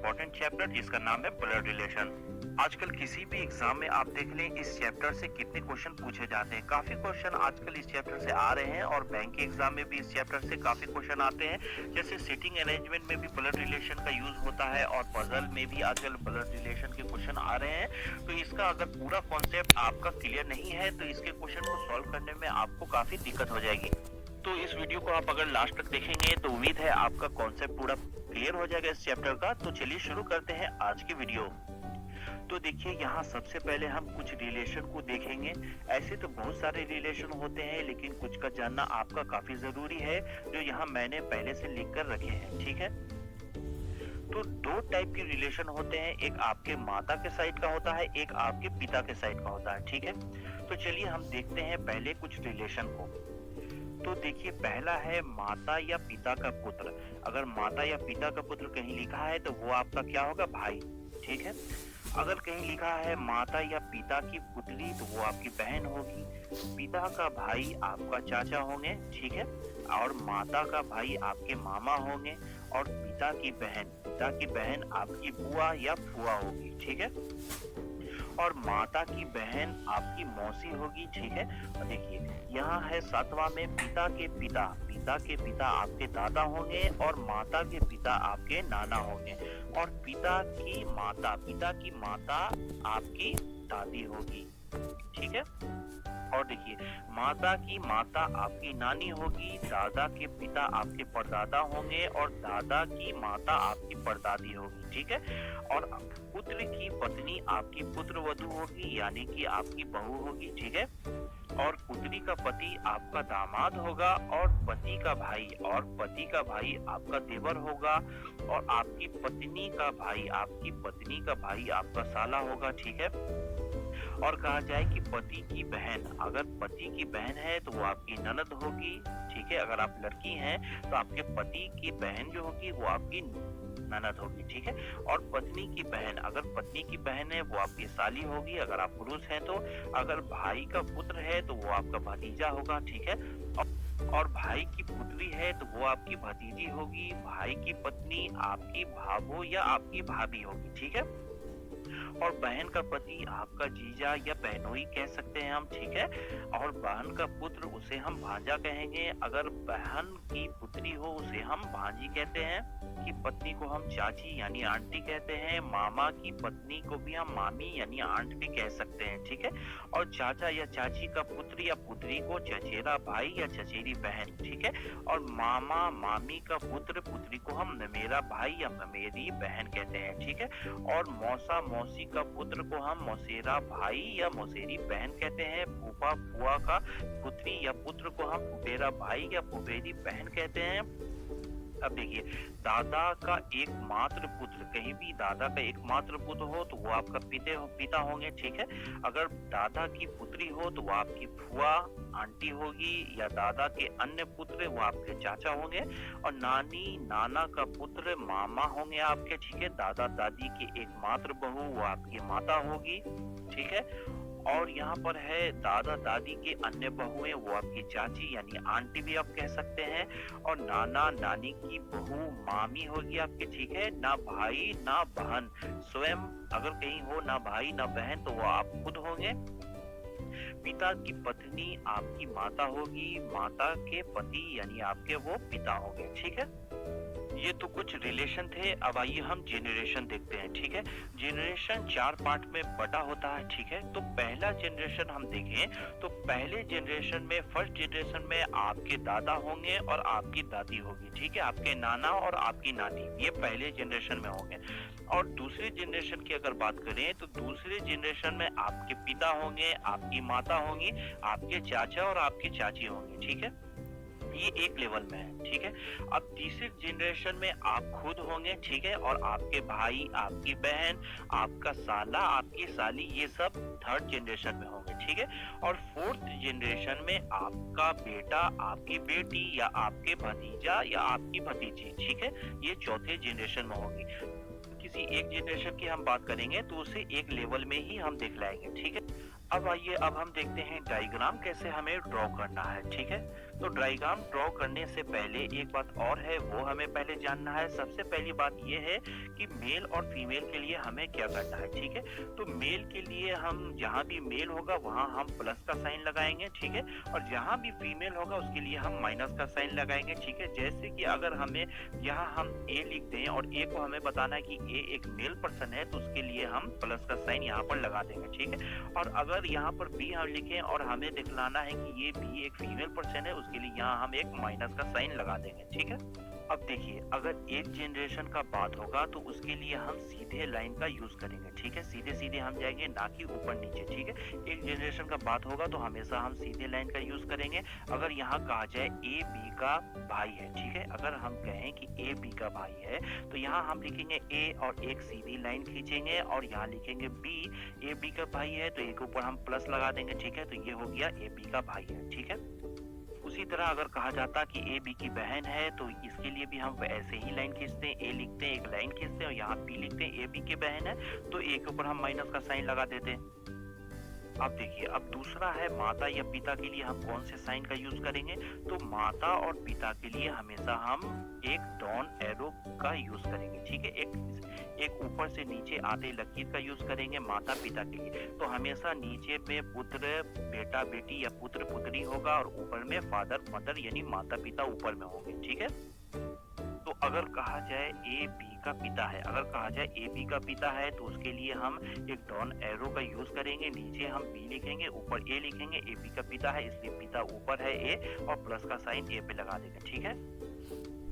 Important chapter जिसका नाम है ब्लड रिलेशन। आजकल किसी भी एग्जाम में आप देख लें इस चैप्टर से कितने क्वेश्चन पूछे जाते हैं। काफी क्वेश्चन आजकल इस चैप्टर से आ रहे हैं और बैंक के एग्जाम में भी इस चैप्टर से काफी क्वेश्चन आते हैं। जैसे सिटिंग अरेंजमेंट में भी ब्लड रिलेशन का यूज होता है और पजल में भी आजकल ब्लड रिलेशन के क्वेश्चन आ रहे हैं। तो इसका अगर पूरा कॉन्सेप्ट आपका क्लियर नहीं है तो इसके क्वेश्चन को सॉल्व करने में आपको काफी दिक्कत हो जाएगी। तो इस वीडियो को आप अगर लास्ट तक देखेंगे तो उम्मीद है आपका कॉन्सेप्ट पूरा क्लियर हो जाएगा इस चैप्टर का। तो चलिए शुरू करते हैं आज की वीडियो। तो देखिए यहाँ सबसे पहले हम कुछ रिलेशन को देखेंगे। ऐसे तो बहुत सारे रिलेशन होते हैं लेकिन कुछ का जानना आपका काफी जरूरी है जो यहाँ मैंने पहले से लिख कर रखे हैं, ठीक है। तो दो टाइप के रिलेशन होते हैं, एक आपके माता के साइड का होता है, एक आपके पिता के साइड का होता है, ठीक है। तो चलिए हम देखते हैं पहले कुछ रिलेशन को। तो देखिए पहला है माता या पिता का पुत्र। अगर माता या पिता का पुत्र कहीं लिखा है तो वो आपका क्या होगा, भाई, ठीक है। अगर कहीं लिखा है माता या पिता की पुत्री तो वो आपकी बहन होगी। पिता का भाई आपका चाचा होंगे, ठीक है, और माता का भाई आपके मामा होंगे, और पिता की बहन आपकी बुआ या फुआ होगी, ठीक है, और माता की बहन आपकी मौसी होगी, ठीक है। और देखिए यहाँ है सातवां में पिता के पिता आपके दादा होंगे और माता के पिता आपके नाना होंगे, और पिता की माता आपकी दादी होगी, ठीक है। और देखिए माता की माता आपकी नानी होगी, दादा के पिता आपके परदादा होंगे और दादा की माता आपकी परदादी होगी, ठीक है। और पुत्र की पत्नी आपकी पुत्रवधू होगी यानी कि आपकी बहू होगी, ठीक है। और पुत्री का पति आपका दामाद होगा और पति का भाई आपका देवर होगा, और आपकी पत्नी का भाई आपका साला होगा, ठीक है। और कहा जाए कि पति की बहन, अगर पति की बहन है तो वो आपकी ननद होगी, ठीक है। अगर आप लड़की हैं तो आपके पति की बहन जो होगी वो आपकी ननद होगी, ठीक है। और पत्नी की बहन, अगर पत्नी की बहन है वो आपकी साली होगी, अगर आप पुरुष हैं तो। अगर भाई का पुत्र है तो वो आपका भतीजा होगा, ठीक है। और भाई की पुत्री है तो वो आपकी भतीजी होगी। भाई की पत्नी आपकी भाभो या आपकी भाभी होगी, ठीक है। और बहन का पति आपका जीजा या बहनोई कह सकते हैं हम, ठीक है। और बहन का पुत्र उसे हम भांजा कहेंगे। अगर बहन की पुत्री हो उसे हम भांजी कहते हैं। की पत्नी को हम चाची यानी आंटी कहते हैं। मामा की पत्नी को भी हम मामी यानी आंट भी कह सकते हैं, ठीक है। और चाचा या चाची का पुत्र या पुत्री को चचेरा भाई या चचेरी बहन, ठीक है। और मामा मामी का पुत्र पुत्री को हम ममेरा भाई या ममेरी बहन कहते हैं, ठीक है। और मौसा मौसी का पुत्र को हम मौसेरा भाई या मौसेरी बहन कहते हैं। फूफा फुआ का पुत्री या पुत्र को हम फुफेरा भाई या फुफेरी बहन कहते हैं। अब देखिए दादा का एकमात्र पुत्र, कहीं भी दादा का एकमात्र पुत्र हो तो वो आपका पिता होंगे, ठीक है। अगर दादा की पुत्री हो तो वो आपकी फुआ आंटी होगी, या दादा के अन्य पुत्र वो आपके चाचा होंगे। और नानी नाना का पुत्र मामा होंगे आपके, ठीक है। दादा दादी की एकमात्र बहू वो आपकी माता होगी, ठीक है। और यहाँ पर है दादा दादी के अन्य बहुएं वो आपकी चाची यानी आंटी भी आप कह सकते हैं। और नाना नानी की बहू मामी होगी आपके, ठीक है। ना भाई ना बहन, स्वयं अगर कहीं हो ना भाई ना बहन तो वो आप खुद होंगे। पिता की पत्नी आपकी माता होगी, माता के पति यानी आपके वो पिता होंगे, ठीक है। ये तो कुछ रिलेशन थे। अब आइए हम जेनरेशन देखते हैं, ठीक है। जेनरेशन 4 पार्ट में बटा होता है, ठीक है। तो पहला जेनरेशन हम देखें तो पहले जेनरेशन में, फर्स्ट जेनरेशन में आपके दादा होंगे और आपकी दादी होगी, ठीक है। आपके नाना और आपकी नानी, ये पहले जेनरेशन में होंगे। और दूसरे जेनरेशन की अगर बात करें तो दूसरे जेनरेशन में आपके पिता होंगे, आपकी माता होंगी, आपके चाचा और आपकी चाची होंगी, ठीक है। ये एक लेवल में है, ठीक है। अब तीसरे जनरेशन में आप खुद होंगे, ठीक है। और आपके भाई आपकी बहन आपका साला आपकी साली ये सब थर्ड जनरेशन में होंगे, ठीक है। और फोर्थ जनरेशन में आपका बेटा आपकी बेटी या आपके भतीजा या आपकी भतीजी, ठीक है, ये चौथे जनरेशन में होगी। किसी एक जनरेशन की हम बात करेंगे तो उसे एक लेवल में ही हम देख लाएंगे, ठीक है। अब आइए अब हम देखते हैं डायग्राम कैसे हमें ड्रॉ करना है, ठीक है। तो डायग्राम ड्रॉ करने से पहले एक बात और है, वो हमें पहले जानना है। सबसे पहली बात ये है कि मेल और फीमेल के लिए हमें क्या करना है, ठीक है। तो मेल के लिए हम जहाँ भी मेल होगा वहाँ हम प्लस का साइन लगाएंगे, ठीक है, और जहाँ भी फीमेल होगा उसके लिए हम माइनस का साइन लगाएंगे, ठीक है। जैसे कि अगर हमें यहाँ हम ए लिख दें और ए को हमें बताना है कि ए एक मेल पर्सन है, तो उसके लिए हम प्लस का साइन यहाँ पर लगा देंगे, ठीक है। और अगर यहाँ पर बी हम लिखें और हमें दिखलाना है कि ये बी एक फीमेल पर्सन है, उसके लिए यहाँ हम एक माइनस का साइन लगा देंगे, ठीक है। अब देखिए, अगर एक जनरेशन का बात होगा तो उसके लिए हम सीधे लाइन का यूज करेंगे, ठीक है। सीधे सीधे हम जाएंगे, ना कि ऊपर नीचे, ठीक है। एक जनरेशन का बात होगा तो हमेशा हम सीधे लाइन का यूज करेंगे। अगर यहाँ कहा जाए ए बी का भाई है, ठीक है, अगर हम कहें कि ए बी का भाई है तो यहाँ हम लिखेंगे ए और एक सीधी लाइन खींचेंगे और यहाँ लिखेंगे बी। ए बी का भाई है तो एक ऊपर हम प्लस लगा देंगे, ठीक है। तो ये हो गया ए बी का भाई है, ठीक है। उसी तरह अगर कहा जाता कि ए बी की बहन है तो इसके लिए भी हम ऐसे ही लाइन खींचते हैं, ए लिखते हैं, एक लाइन खींचते हैं और यहाँ बी लिखते हैं। ए बी की बहन है तो ए के ऊपर हम माइनस का साइन लगा देते हैं। अब देखिए, अब दूसरा है माता या पिता के लिए हम कौन से साइन का यूज करेंगे। तो माता और पिता के लिए हमेशा हम एक डाउन एरो का यूज करेंगे, ठीक है। एक ऊपर से नीचे आधे लकीर का यूज करेंगे माता पिता के लिए। तो हमेशा नीचे में पुत्र बेटा बेटी या पुत्र पुत्री होगा और ऊपर में फादर मदर यानी माता पिता ऊपर में होंगे, ठीक है। तो अगर कहा जाए ए बी का पिता है, अगर कहा जाए ए बी का पिता है तो उसके लिए हम एक डाउन एरो का यूज करेंगे। नीचे हम बी लिखेंगे, ऊपर ए लिखेंगे। ए बी का पिता है इसलिए पिता ऊपर है ए और प्लस का साइन ए पे लगा देंगे, ठीक है।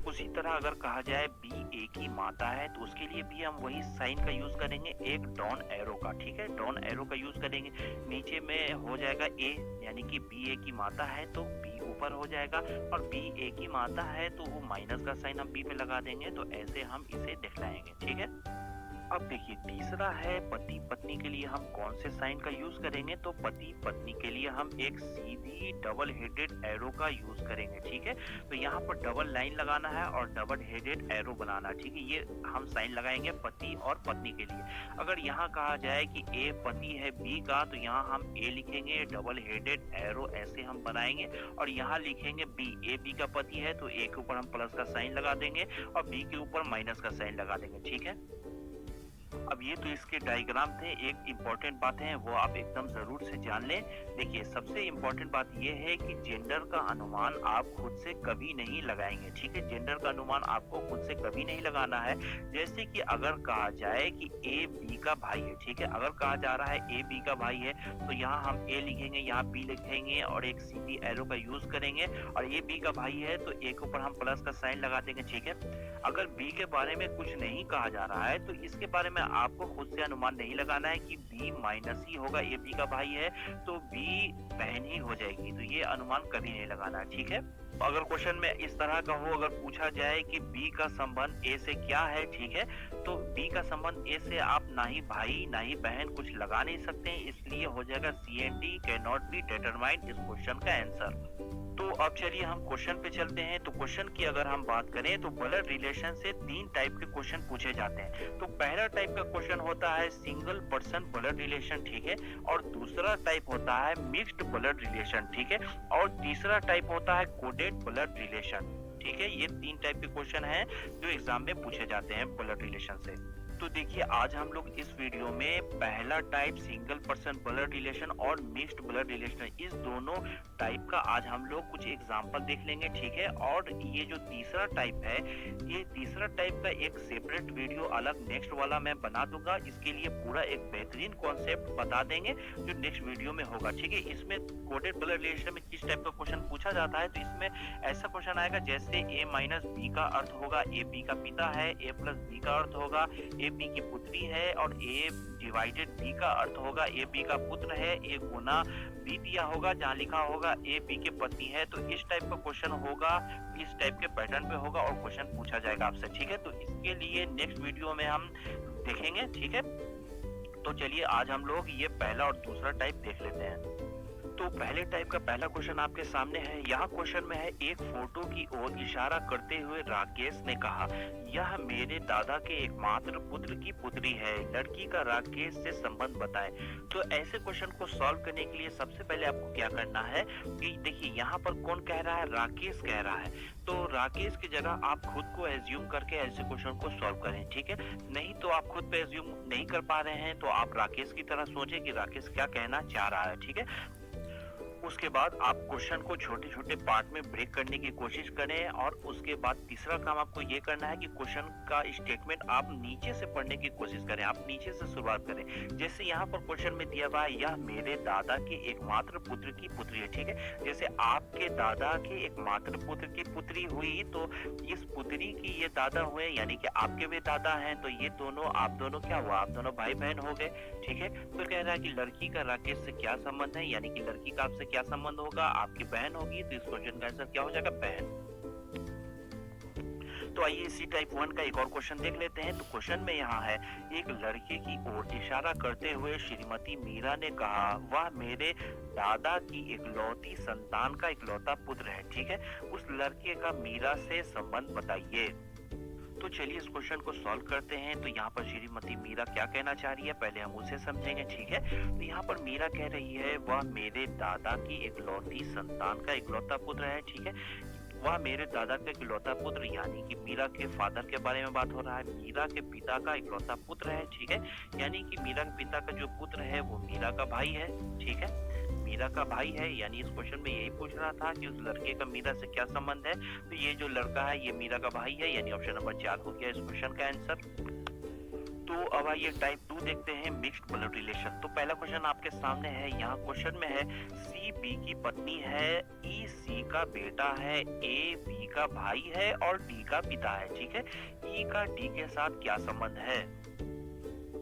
उसी तरह अगर कहा जाए बी ए की माता है तो उसके लिए भी हम वही साइन का यूज करेंगे, एक डाउन एरो का, ठीक है। डाउन एरो का यूज करेंगे। नीचे में हो जाएगा ए यानी कि बी ए की माता है तो बी ऊपर हो जाएगा और बी ए की माता है तो वो माइनस का साइन हम बी पे लगा देंगे। तो ऐसे हम इसे दिखलाएंगे, ठीक है। अब देखिए, तीसरा है पति पत्नी के लिए हम कौन से साइन का यूज करेंगे। तो पति पत्नी के लिए हम एक सीधी डबल हेडेड एरो का यूज करेंगे, ठीक है। तो यहाँ पर डबल लाइन लगाना है और डबल हेडेड एरो बनाना, ठीक है। ये हम साइन लगाएंगे पति और पत्नी के लिए। अगर यहाँ कहा जाए कि ए पति है बी का तो यहाँ हम ए लिखेंगे, डबल हेडेड एरो ऐसे हम बनाएंगे और यहाँ लिखेंगे बी। ए बी का पति है तो ए के ऊपर हम प्लस का साइन लगा देंगे और बी के ऊपर माइनस का साइन लगा देंगे, ठीक है। अब ये तो इसके डायग्राम थे। एक इम्पॉर्टेंट बात है वो आप एकदम जरूर से जान लें। देखिए, सबसे इम्पॉर्टेंट बात ये है कि जेंडर का अनुमान आप खुद से कभी नहीं लगाएंगे, ठीक है। जेंडर का अनुमान आपको खुद से कभी नहीं लगाना है। जैसे कि अगर कहा जाए कि ए बी का भाई है, ठीक है, अगर कहा जा रहा है ए बी का भाई है तो यहाँ हम ए लिखेंगे, यहाँ बी लिखेंगे और एक सीधी एरो का यूज करेंगे और ए बी का भाई है तो ए के ऊपर हम प्लस का साइन लगा देंगे, ठीक है। अगर बी के बारे में कुछ नहीं कहा जा रहा है तो इसके बारे में आपको खुद से अनुमान नहीं लगाना है कि बी माइनस ही होगा। ए बी का भाई है तो बी बहन ही हो जाएगी, तो ये अनुमान कभी नहीं लगाना है, ठीक है। अगर क्वेश्चन में इस तरह का हो, अगर पूछा जाए कि बी का संबंध ए से क्या है, ठीक है, तो बी का संबंध ए से आप ना ही भाई ना ही बहन कुछ लगा नहीं सकते हैं, इसलिए हो जाएगा C and D can not be determined इस क्वेश्चन का आंसर। तो अब चलिए हम क्वेश्चन पे चलते हैं। तो क्वेश्चन की अगर हम बात करें तो ब्लड रिलेशन से 3 टाइप के क्वेश्चन पूछे जाते हैं। तो पहला टाइप का क्वेश्चन होता है सिंगल पर्सन ब्लड रिलेशन, ठीक है, और दूसरा टाइप होता है मिक्स्ड ब्लड रिलेशन, ठीक है, और तीसरा टाइप होता है कोडेड ब्लड रिलेशन, ठीक है। ये 3 टाइप के क्वेश्चन हैं जो एग्जाम में पूछे जाते हैं ब्लड रिलेशन से। तो देखिए, आज हम लोग इस वीडियो में पहला type single person blood relation और मिक्स्ड ब्लड रिलेशन, इस दोनों टाइप का आज हम लोग कुछ एग्जांपल देख लेंगे, ठीक है। और ये जो तीसरा टाइप है, ये तीसरा टाइप का एक सेपरेट वीडियो अलग नेक्स्ट वाला मैं बना दूंगा। इसके लिए पूरा एक बेहतरीन कॉन्सेप्ट बता देंगे जो नेक्स्ट वीडियो में होगा, ठीक है। इसमें कोडेड ब्लड रिलेशन में किस टाइप का क्वेश्चन पूछा जाता है, तो इसमें ऐसा क्वेश्चन आएगा जैसे ए माइनस बी का अर्थ होगा ए बी का पिता है, ए प्लस बी का अर्थ होगा ए बी की पुत्री है, और ए डिवाइडेड बी का अर्थ होगा ए बी का पुत्र है, ए गुना बी दिया होगा जहाँ लिखा होगा ए बी के पत्नी है। तो इस टाइप का क्वेश्चन होगा, इस टाइप के पैटर्न पे होगा और क्वेश्चन पूछा जाएगा आपसे, ठीक है। तो इसके लिए नेक्स्ट वीडियो में हम देखेंगे, ठीक है। तो चलिए आज हम लोग ये पहला और दूसरा टाइप देख लेते हैं। तो पहले टाइप का पहला क्वेश्चन आपके सामने है। यहाँ क्वेश्चन में है, एक फोटो की ओर इशारा करते हुए राकेश ने कहा, यह मेरे दादा के एकमात्र पुत्र की पुत्री है। लड़की का राकेश से संबंध बताएं। तो ऐसे क्वेश्चन को सॉल्व करने के लिए सबसे पहले आपको क्या करना है कि देखिए यहाँ पर कौन कह रहा है, राकेश कह रहा है। तो राकेश की जगह आप खुद को एज्यूम करके ऐसे क्वेश्चन को सॉल्व करें, ठीक है। नहीं तो आप खुद पे एज्यूम नहीं कर पा रहे हैं तो आप राकेश की तरह सोचें कि राकेश क्या कहना चाह रहा है, ठीक है। उसके बाद आप क्वेश्चन को छोटे छोटे पार्ट में ब्रेक करने की कोशिश करें और उसके बाद तीसरा काम आपको ये करना है कि क्वेश्चन का स्टेटमेंट आप नीचे से पढ़ने की कोशिश करें, आप नीचे से शुरुआत करें। जैसे यहाँ पर क्वेश्चन में दिया हुआ है, यह मेरे दादा के एकमात्र पुत्र की पुत्री है, ठीक है। जैसे आपके दादा के एकमात्र पुत्र की पुत्री हुई तो इस पुत्री की ये दादा हुए, यानी कि आपके भी दादा हैं, तो ये दोनों आप दोनों क्या हुआ, आप दोनों भाई बहन हो गए, ठीक है। तो कह रहा है कि लड़की का राकेश से क्या संबंध है, यानी कि लड़की का आपसे क्या संबंध होगा, आपकी बहन होगी, तो इस क्वेश्चन का आंसर क्या हो जाएगा, बहन। तो आइए इसी टाइप 1 का एक और क्वेश्चन देख लेते हैं। तो क्वेश्चन में यहाँ है, एक लड़के की ओर इशारा करते हुए श्रीमती मीरा ने कहा, वह मेरे दादा की इकलौती संतान का इकलौता पुत्र है, ठीक है। उस लड़के का मीरा से संबंध बताइए। तो चलिए इस क्वेश्चन को सॉल्व करते हैं। तो यहाँ पर श्रीमती मीरा क्या कहना चाह रही है, पहले हम उसे समझेंगे, ठीक है। तो यहाँ पर मीरा कह रही है, वह मेरे दादा की इकलौती संतान का इकलौता पुत्र है, ठीक है। वह मेरे दादा का इकलौता पुत्र, यानी कि मीरा के फादर के बारे में बात हो रहा है। मीरा के पिता का इकलौता पुत्र है, ठीक है। यानी कि मीरा के पिता का जो पुत्र है वो मीरा का भाई है, ठीक है। मीरा का भाई है, यानी इस क्वेश्चन में यही पूछ रहा था कि उस लड़के का मीरा से क्या संबंध है। तो ये जो लड़का है ये मीरा का भाई है, यानी ऑप्शन नंबर 4 हो गया इस क्वेश्चन का आंसर। तो अब आइए टाइप 2 देखते हैं, मिक्स्ड ब्लड रिलेशन। तो पहला क्वेश्चन आपके सामने है। यहाँ क्वेश्चन में है, सी बी की पत्नी है, ई सी का बेटा है, ए बी का भाई है और डी का पिता है, ठीक है। ई का डी के साथ क्या संबंध है।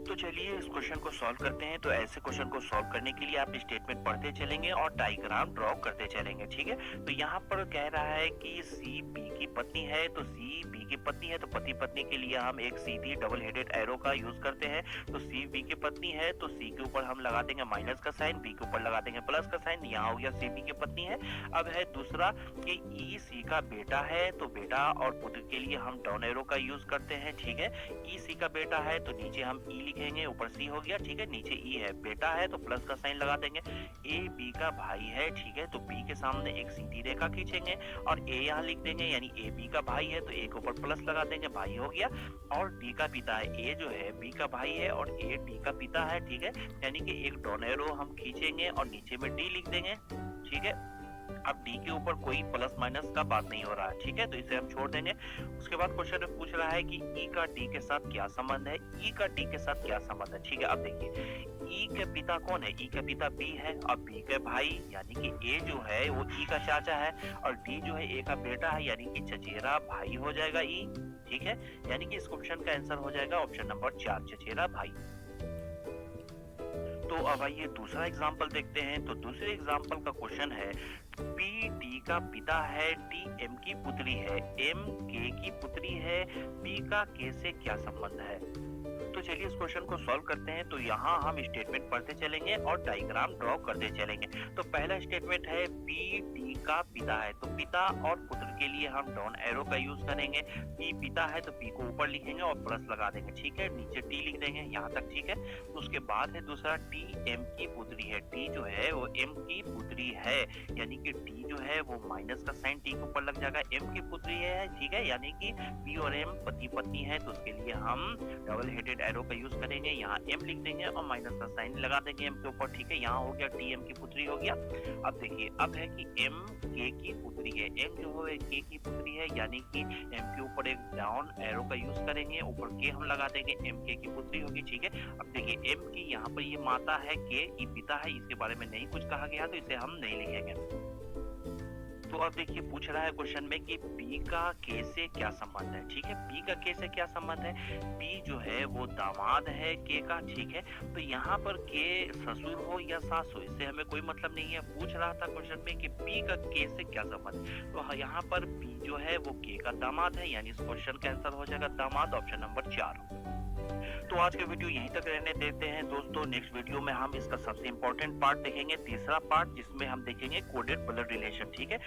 तो चलिए इस क्वेश्चन को सॉल्व करते हैं। तो ऐसे क्वेश्चन को सॉल्व करने के लिए आप स्टेटमेंट पढ़ते चलेंगे और डायग्राम ड्रॉ करते चलेंगे, ठीक है। तो यहाँ पर कह रहा है कि सी बी की पत्नी है, तो सी बी की पत्नी है तो पति पत्नी के लिए हम एक सीधी डबल हेडेड एरो का यूज करते हैं। तो सी बी की पत्नी है तो सी के ऊपर हम लगा देंगे माइनस का साइन, बी के ऊपर लगा देंगे प्लस का साइन। यहाँ हो गया सी बी की पत्नी है। अब है दूसरा कि ई सी का बेटा है, तो बेटा और पुत्र के लिए हम डाउन एरो का यूज करते हैं, ठीक है। ई सी का बेटा है तो नीचे हम ई लिखेंगे, ऊपर सी हो गया, ठीक है। नीचे ई है, बेटा है तो प्लस का साइन लगा देंगे। ए बी का भाई है, ठीक है, तो बी के सामने एक सीधी रेखा खींचेंगे और ए यहाँ लिख देंगे, यानी ए बी का भाई है तो ए के ऊपर प्लस लगा देंगे, भाई हो गया। और डी का पिता है, ए जो है बी का भाई है और ए डी का पिता है, ठीक है। यानी कि एक डाउन एरो हम खींचेंगे और नीचे में डी लिख देंगे, ठीक है। अब डी के ऊपर कोई प्लस माइनस का बात नहीं हो रहा है, ठीक है, तो इसे हम छोड़ देंगे। उसके बाद क्वेश्चन में पूछ रहा है कि ई का डी के साथ क्या संबंध है, ई का डी के साथ क्या संबंध है, ठीक है। अब देखिए ई के पिता कौन है, ई का पिता बी है और बी के भाई, यानी कि ए जो है वो ई का चाचा है और डी जो है ए का बेटा है, यानी कि चचेरा भाई हो जाएगा ई, ठीक है। यानी कि इस क्वेश्चन का आंसर हो जाएगा ऑप्शन नंबर 4, चचेरा भाई। तो अब आइए दूसरा एग्जाम्पल देखते हैं। तो दूसरे एग्जाम्पल का क्वेश्चन है, पी डी का पिता है, डी एम की पुत्री है, एम के की पुत्री है, पी का के से क्या संबंध है। तो चलिए इस क्वेश्चन को सॉल्व करते हैं। तो यहाँ हम स्टेटमेंट पढ़ते चलेंगे और डायग्राम ड्रॉ करते चलेंगे। तो पहला स्टेटमेंट है, पी डी का पिता है, तो पिता और पुत्र के लिए हम डाउन एरो का यूज करेंगे। पी पिता है तो पी को ऊपर लिखेंगे और प्लस लगा देंगे, ठीक है। नीचे टी लिख देंगे, यहाँ तक ठीक है। तो उसके बाद है दूसरा, टी एम की पुत्री है, टी जो है वो एम की पुत्री है, यानी कि टी जो है वो माइनस का साइन टी के ऊपर लग जाएगा, एम की पुत्री है, ठीक है। यानी कि पी और एम पति पत्नी है तो उसके लिए हम डबल हेडेड एरो का यूज करेंगे। यहाँ एम लिख देंगे और माइनस का साइन लगा देंगे एम के ऊपर, ठीक है। यहाँ हो गया टी एम की पुत्री हो गया। अब देखिए अब है कि एम के की पुत्री है, एम जो है के की पुत्री है, यानी कि एम के ऊपर एक डाउन एरो का यूज करेंगे, ऊपर के हम लगा देंगे, एम के की पुत्री होगी, ठीक है। अब देखिए एम की यहाँ पर ये माता है, के की पिता है, इसके बारे में नहीं कुछ कहा गया तो इसे हम नहीं लिखेंगे। तो अब देखिए पूछ रहा है क्वेश्चन में कि पी का के से क्या संबंध है, ठीक है। पी का के से क्या संबंध है, पी जो है वो दामाद है के का, ठीक है। तो यहाँ पर के ससुर हो या सास हो इससे हमें कोई मतलब नहीं है। पूछ रहा था क्वेश्चन में कि पी का के से क्या संबंध, तो यहाँ पर पी जो है वो के का दामाद है, यानी इस क्वेश्चन का आंसर हो जाएगा दामाद, ऑप्शन नंबर 4। तो आज का वीडियो यहीं तक रहने देते हैं दोस्तों। नेक्स्ट वीडियो में हम इसका सबसे इंपॉर्टेंट पार्ट देखेंगे, तीसरा पार्ट, जिसमें हम देखेंगे कोडेड ब्लड रिलेशन। ठीक है।